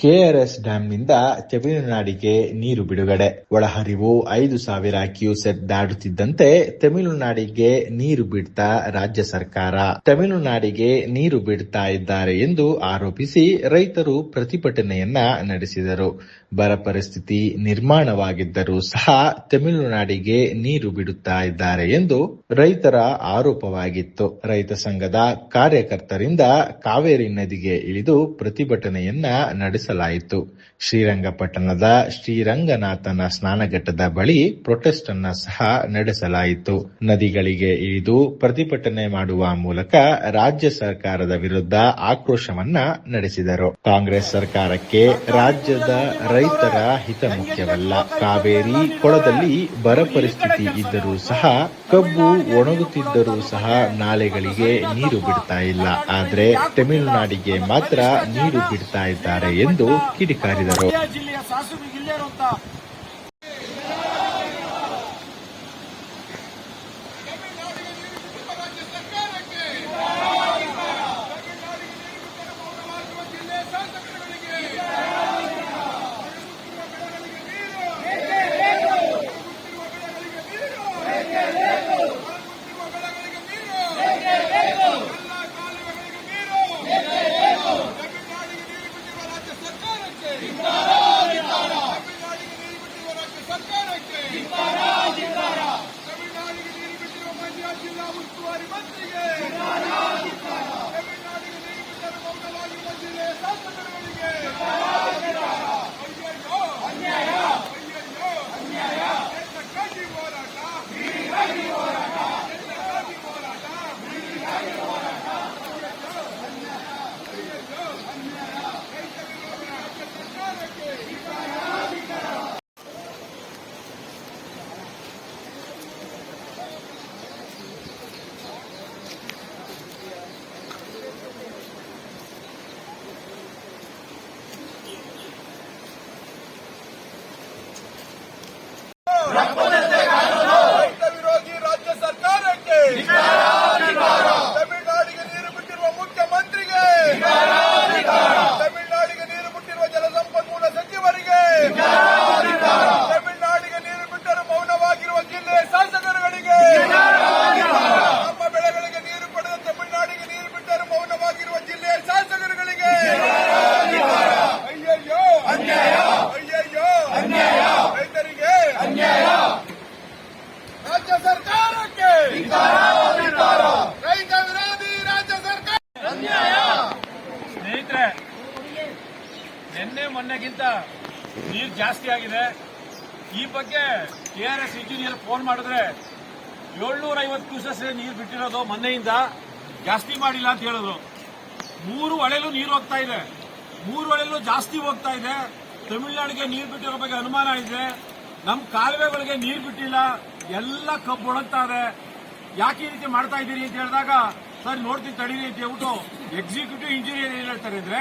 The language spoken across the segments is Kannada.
ಕೆಆರ್ಎಸ್ ಡ್ಯಾಂನಿಂದ ತಮಿಳುನಾಡಿಗೆ ನೀರು ಬಿಡುಗಡೆ. ಒಳಹರಿವು 5,000 ಕ್ಯೂಸೆಕ್ ದಾಟುತ್ತಿದ್ದಂತೆ ತಮಿಳುನಾಡಿಗೆ ನೀರು ಬಿಡ್ತಾ ರಾಜ್ಯ ಸರ್ಕಾರ. ತಮಿಳುನಾಡಿಗೆ ನೀರು ಬಿಡ್ತಾ ಇದ್ದಾರೆ ಎಂದು ಆರೋಪಿಸಿ ರೈತರು ಪ್ರತಿಭಟನೆಯನ್ನ ನಡೆಸಿದರು. ಬರ ಪರಿಸ್ಥಿತಿ ನಿರ್ಮಾಣವಾಗಿದ್ದರೂ ಸಹ ತಮಿಳುನಾಡಿಗೆ ನೀರು ಬಿಡುತ್ತಾ ಇದ್ದಾರೆ ಎಂದು ರೈತರ ಆರೋಪವಾಗಿತ್ತು. ರೈತ ಸಂಘದ ಕಾರ್ಯಕರ್ತರಿಂದ ಕಾವೇರಿ ನದಿಗೆ ಇಳಿದು ಪ್ರತಿಭಟನೆಯನ್ನ ನಡೆಸಲಾಯಿತು. ಶ್ರೀರಂಗಪಟ್ಟಣದ ಶ್ರೀರಂಗನಾಥನ ಸ್ನಾನಘಟ್ಟದ ಬಳಿ ಪ್ರೊಟೆಸ್ಟ್ ಅನ್ನ ಸಹ ನಡೆಸಲಾಯಿತು. ನದಿಗಳಿಗೆ ಇಳಿದು ಪ್ರತಿಭಟನೆ ಮಾಡುವ ಮೂಲಕ ರಾಜ್ಯ ಸರ್ಕಾರದ ವಿರುದ್ಧ ಆಕ್ರೋಶವನ್ನ ನಡೆಸಿದರು. ಕಾಂಗ್ರೆಸ್ ಸರ್ಕಾರಕ್ಕೆ ರಾಜ್ಯದ ರೈತರ ಹಿತ ಮುಖ್ಯವಲ್ಲ. ಕಾವೇರಿ ಕೊಳದಲ್ಲಿ ಬರ ಪರಿಸ್ಥಿತಿ ಇದ್ದರೂ ಸಹ, ಕಬ್ಬು ಒಣಗುತ್ತಿದ್ದರೂ ಸಹ ನಾಲೆಗಳಿಗೆ ನೀರು ಬಿಡ್ತಾ ಇಲ್ಲ. ಆದ್ರೆ ತಮಿಳುನಾಡಿಗೆ ಮಾತ್ರ ನೀರು ಬಿಡ್ತಾ ಇದ್ದಾರೆ ಎಂದು ಕಿಡಿಕಾರಿದರು. ಜಿಲ್ಲೆಯ ಸಾಸು ನಿನ್ನೆ ಮೊನ್ನೆಗಿಂತ ನೀರು ಜಾಸ್ತಿ ಆಗಿದೆ. ಈ ಬಗ್ಗೆ ಕೆಆರ್ಎಸ್ ಇಂಜಿನಿಯರ್ ಫೋನ್ ಮಾಡಿದ್ರೆ 750 ಕ್ಯೂಸೆಸ್ ನೀರು ಬಿಟ್ಟಿರೋದು, ಮೊನ್ನೆಯಿಂದ ಜಾಸ್ತಿ ಮಾಡಿಲ್ಲ ಅಂತ ಹೇಳಿದ್ರು. 3 ಹೊಳೆಲೂ ನೀರು ಹೋಗ್ತಾ ಇದೆ, 3 ಹೊಳೆಲೂ ಜಾಸ್ತಿ ಹೋಗ್ತಾ ಇದೆ. ತಮಿಳುನಾಡಿಗೆ ನೀರು ಬಿಟ್ಟಿರೋ ಬಗ್ಗೆ ಅನುಮಾನ ಇದೆ. ನಮ್ಮ ಕಾಲುವೆಗಳಿಗೆ ನೀರು ಬಿಟ್ಟಿಲ್ಲ, ಎಲ್ಲ ಕಬ್ಬು ಒಣಗ್ತಾ ಇದೆ. ಯಾಕೆ ಈ ರೀತಿ ಮಾಡ್ತಾ ಇದ್ದೀರಿ ಅಂತ ಹೇಳಿದಾಗ, ಸರ್ ನೋಡ್ತೀನಿ ತಡೀರಿ ಅಂತ ಹೇಳ್ಬಿಟ್ಟು ಎಕ್ಸಿಕ್ಯೂಟಿವ್ ಇಂಜಿನಿಯರ್ ಏನ್ ಹೇಳ್ತಾರೆ ಅಂದ್ರೆ,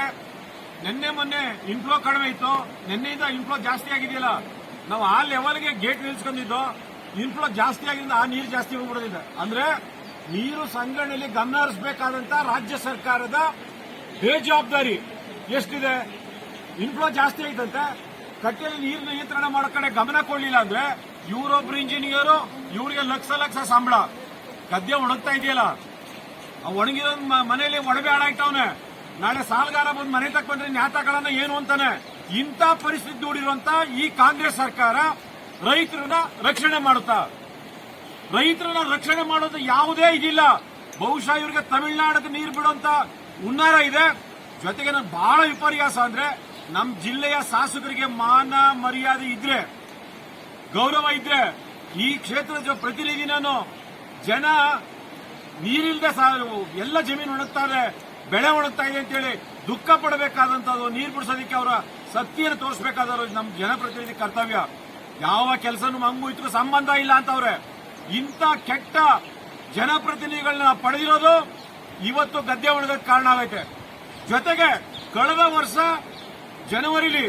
ನಿನ್ನೆ ಮೊನ್ನೆ ಇನ್ಫ್ಲೋ ಕಡಿಮೆ ಇತ್ತು, ನಿನ್ನೆಯಿಂದ ಇನ್ಫ್ಲೋ ಜಾಸ್ತಿ ಆಗಿದೆಯಲ್ಲ, ನಾವು ಆ ಲೆವೆಲ್ಗೆ ಗೇಟ್ ನಿಲ್ಸ್ಕೊಂಡಿದ್ದು, ಇನ್ಫ್ಲೋ ಜಾಸ್ತಿ ಆಗಿದ್ದರಿಂದ ಆ ನೀರು ಜಾಸ್ತಿ ಹೋಗ್ಬಿಡೋದಿದೆ. ಅಂದ್ರೆ ನೀರು ಸಂಗ್ರಹಣೆಯಲ್ಲಿ ಗಮನ ಹರಿಸಬೇಕಾದಂತ ರಾಜ್ಯ ಸರ್ಕಾರದ ಬೇಜವಾಬ್ದಾರಿ ಎಷ್ಟಿದೆ. ಇನ್ಫ್ಲೋ ಜಾಸ್ತಿ ಆಯ್ತಂತೆ, ಕಟ್ಟೆಯಲ್ಲಿ ನೀರು ನಿಯಂತ್ರಣ ಮಾಡೋ ಕಡೆ ಗಮನ ಕೊಡ್ಲಿಲ್ಲ ಅಂದ್ರೆ ಇವರೊಬ್ರು ಇಂಜಿನಿಯರು, ಇವರಿಗೆ ಲಕ್ಷ ಸಂಬಳ. ಗದ್ದೆ ಒಣಗ್ತಾ ಇದೆಯಲ್ಲ, ಒಣಗಿರೋ ಮನೆಯಲ್ಲಿ ಒಡವೆ ಹಾಳಾಯ್ತವನೆ, ನಾಳೆ ಸಾಲಗಾರ ಬಂದು ಮನೆ ತಕ್ಕ ಬಂದ್ರೆ ನ್ಯಾಯ ತಗೊಳ್ಳೋಣ ಏನು ಅಂತಾನೆ. ಇಂಥ ಪರಿಸ್ಥಿತಿ ನೋಡಿರುವಂತ ಈ ಕಾಂಗ್ರೆಸ್ ಸರ್ಕಾರ ರೈತರನ್ನ ರಕ್ಷಣೆ ಮಾಡುತ್ತಾ, ರೈತರನ್ನ ರಕ್ಷಣೆ ಮಾಡೋದು ಯಾವುದೇ ಇದಿಲ್ಲ. ಬಹುಶಃ ಇವರಿಗೆ ತಮಿಳುನಾಡಿಗೆ ನೀರು ಬಿಡುವಂತ ಹುನ್ನಾರ ಇದೆ. ಜೊತೆಗೆ ನಾನು ಬಹಳ ವಿಪರ್ಯಾಸ ಅಂದ್ರೆ, ನಮ್ಮ ಜಿಲ್ಲೆಯ ಶಾಸಕರಿಗೆ ಮಾನ ಮರ್ಯಾದೆ ಇದ್ರೆ, ಗೌರವ ಇದ್ರೆ, ಈ ಕ್ಷೇತ್ರದ ಪ್ರತಿನಿಧಿ ನಾನು, ಜನ ನೀರಿಲ್ಲದೆ ಎಲ್ಲ ಜಮೀನು ಒಣಗ್ತಾ ಇದೆ, ಬೆಳೆ ಒಣಗ್ತಾ ಇದೆ ಅಂತೇಳಿ ದುಃಖ ಪಡಬೇಕಾದಂತದ್ದು, ನೀರು ಬಿಡಿಸೋದಕ್ಕೆ ಅವರ ಶಕ್ತಿಯನ್ನು ತೋರಿಸಬೇಕಾದ್ರು ನಮ್ಮ ಜನಪ್ರತಿನಿಧಿ ಕರ್ತವ್ಯ. ಯಾವ ಕೆಲಸನೂ ಮಂಗು ಇತ್ತು ಸಂಬಂಧ ಇಲ್ಲ ಅಂತವ್ರೆ. ಇಂಥ ಕೆಟ್ಟ ಜನಪ್ರತಿನಿಧಿಗಳನ್ನ ಪಡೆದಿರೋದು ಇವತ್ತು ಗದ್ದೆ ಒಣಗಕ್ಕೆ ಕಾರಣ ಆಗೈತೆ. ಜೊತೆಗೆ ಕಳೆದ ವರ್ಷ ಜನವರಿಲಿ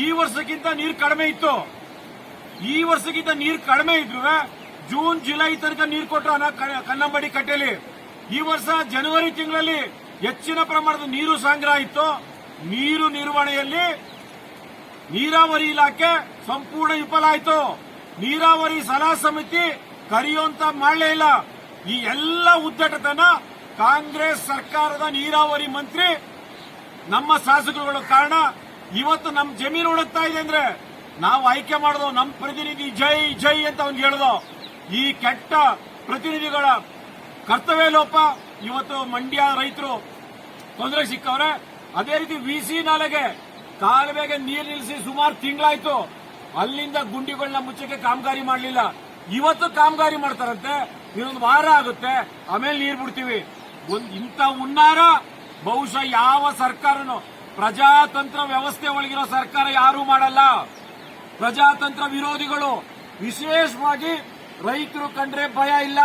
ಈ ವರ್ಷಕ್ಕಿಂತ ನೀರು ಕಡಿಮೆ ಇತ್ತು. ಈ ವರ್ಷಕ್ಕಿಂತ ನೀರು ಕಡಿಮೆ ಇದ್ರು ಜೂನ್ ಜುಲೈ ತನಕ ನೀರು ಕೊಟ್ಟರು ಕನ್ನಂಬಾಡಿ ಕಟ್ಟೆಲಿ. ಈ ವರ್ಷ ಜನವರಿ ತಿಂಗಳಲ್ಲಿ ಹೆಚ್ಚಿನ ಪ್ರಮಾಣದ ನೀರು ಸಂಗ್ರಹ ಇತ್ತು. ನೀರು ನಿರ್ವಹಣೆಯಲ್ಲಿ ನೀರಾವರಿ ಇಲಾಖೆ ಸಂಪೂರ್ಣ ವಿಫಲ ಆಯಿತು. ನೀರಾವರಿ ಸಲಹಾ ಸಮಿತಿ ಕರೆಯುವಂತ ಮಾಡಲೇ ಇಲ್ಲ. ಈ ಎಲ್ಲ ಉದ್ದಟತನ ಕಾಂಗ್ರೆಸ್ ಸರ್ಕಾರದ ನೀರಾವರಿ ಮಂತ್ರಿ ನಮ್ಮ ಶಾಸಕರುಗಳ ಕಾರಣ. ಇವತ್ತು ನಮ್ಮ ಜಮೀನು ಹುಡುಕ್ತಾ ಇದೆ ಅಂದ್ರೆ ನಾವು ಆಯ್ಕೆ ಮಾಡೋದು ನಮ್ಮ ಪ್ರತಿನಿಧಿ ಜೈ ಜೈ ಅಂತ ಅವ್ನಿಗೆ ಹೇಳೋದು. ಈ ಕೆಟ್ಟ ಪ್ರತಿನಿಧಿಗಳ ಕರ್ತವ್ಯ ಲೋಪ ಇವತ್ತು ಮಂಡ್ಯ ರೈತರು ತೊಂದರೆ ಸಿಕ್ಕವ್ರೆ. ಅದೇ ರೀತಿ ವಿಸಿ ನಾಲೆಗೆ ಕಾಲುವೆಗೆ ನೀರು ನಿಲ್ಲಿಸಿ ಸುಮಾರು ತಿಂಗಳಾಯ್ತು. ಅಲ್ಲಿಂದ ಗುಂಡಿಗಳನ್ನ ಮುಚ್ಚಕ್ಕೆ ಕಾಮಗಾರಿ ಮಾಡಲಿಲ್ಲ. ಇವತ್ತು ಕಾಮಗಾರಿ ಮಾಡ್ತಾರಂತೆ, ಇನ್ನೊಂದು ವಾರ ಆಗುತ್ತೆ, ಆಮೇಲೆ ನೀರು ಬಿಡ್ತೀವಿ. ಇಂಥ ಹುನ್ನಾರ ಬಹುಶಃ ಯಾವ ಸರ್ಕಾರನೂ, ಪ್ರಜಾತಂತ್ರ ವ್ಯವಸ್ಥೆ ಒಳಗಿರೋ ಸರ್ಕಾರ ಯಾರೂ ಮಾಡಲ್ಲ. ಪ್ರಜಾತಂತ್ರ ವಿರೋಧಿಗಳು, ವಿಶೇಷವಾಗಿ ರೈತರು ಕಂಡ್ರೆ ಭಯ ಇಲ್ಲ.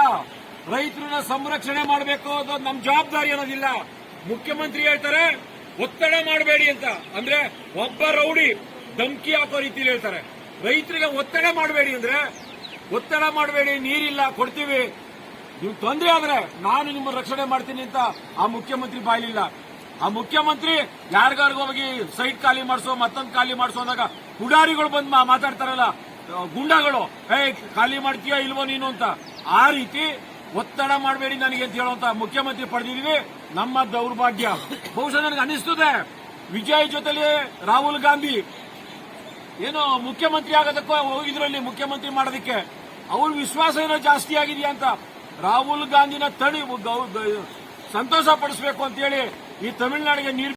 ರೈತರನ್ನ ಸಂರಕ್ಷಣೆ ಮಾಡಬೇಕು ಅನ್ನೋದು ನಮ್ಮ ಜವಾಬ್ದಾರಿ ಅನ್ನೋದಿಲ್ಲ. ಮುಖ್ಯಮಂತ್ರಿ ಹೇಳ್ತಾರೆ ಒತ್ತಡ ಮಾಡಬೇಡಿ ಅಂತ, ಅಂದ್ರೆ ಒಬ್ಬ ರೌಡಿ ಧಮಕಿ ಹಾಕೋ ರೀತಿಯಲ್ಲಿ ಹೇಳ್ತಾರೆ. ರೈತರಿಗೆ ಒತ್ತಡ ಮಾಡಬೇಡಿ ಅಂದ್ರೆ, ಒತ್ತಡ ಮಾಡಬೇಡಿ, ನೀರಿಲ್ಲ ಕೊಡ್ತೀವಿ, ನೀವು ತೊಂದರೆ ಆದ್ರೆ ನಾನು ನಿಮ್ಮ ರಕ್ಷಣೆ ಮಾಡ್ತೀನಿ ಅಂತ ಆ ಮುಖ್ಯಮಂತ್ರಿ ಬಾಯ್ಲಿಲ್ಲ. ಆ ಮುಖ್ಯಮಂತ್ರಿ ಯಾರಿಗಾರಿಗೂ ಹೋಗಿ ಸೈಟ್ ಖಾಲಿ ಮಾಡಿಸೋ, ಮತ್ತೊಂದು ಖಾಲಿ ಮಾಡಿಸೋ ಅಂದಾಗ ಪುಡಾರಿಗಳು ಬಂದು ಮಾತಾಡ್ತಾರಲ್ಲ, ಗುಂಡಾಗಳು, ಖಾಲಿ ಮಾಡ್ತೀಯಾ ಇಲ್ವೋ ನೀನು ಅಂತ. ಆ ರೀತಿ ಒತ್ತಡ ಮಾಡಬೇಡಿ ನನಗೆ ಅಂತ ಹೇಳುವಂತ ಮುಖ್ಯಮಂತ್ರಿ ಪಡೆದಿದ್ದೀವಿ. ನಮ್ಮ ದೌರ್ಭಾಗ್ಯ. ಬಹುಶಃ ನನಗೆ ಅನಿಸ್ತದೆ ವಿಜಯ್ ಜೊತೆಲಿ ರಾಹುಲ್ ಗಾಂಧಿ ಏನೋ ಮುಖ್ಯಮಂತ್ರಿ ಆಗೋದಕ್ಕೂ ಹೋಗಿದ್ರಲ್ಲಿ, ಮುಖ್ಯಮಂತ್ರಿ ಮಾಡೋದಕ್ಕೆ ಅವ್ರ ವಿಶ್ವಾಸ ಏನೋ ಜಾಸ್ತಿ ಆಗಿದೆಯಾ ಅಂತ. ರಾಹುಲ್ ಗಾಂಧಿನ ಸಂತೋಷ ಪಡಿಸಬೇಕು ಅಂತ ಹೇಳಿ ಈ ತಮಿಳುನಾಡಿಗೆ ನೀರು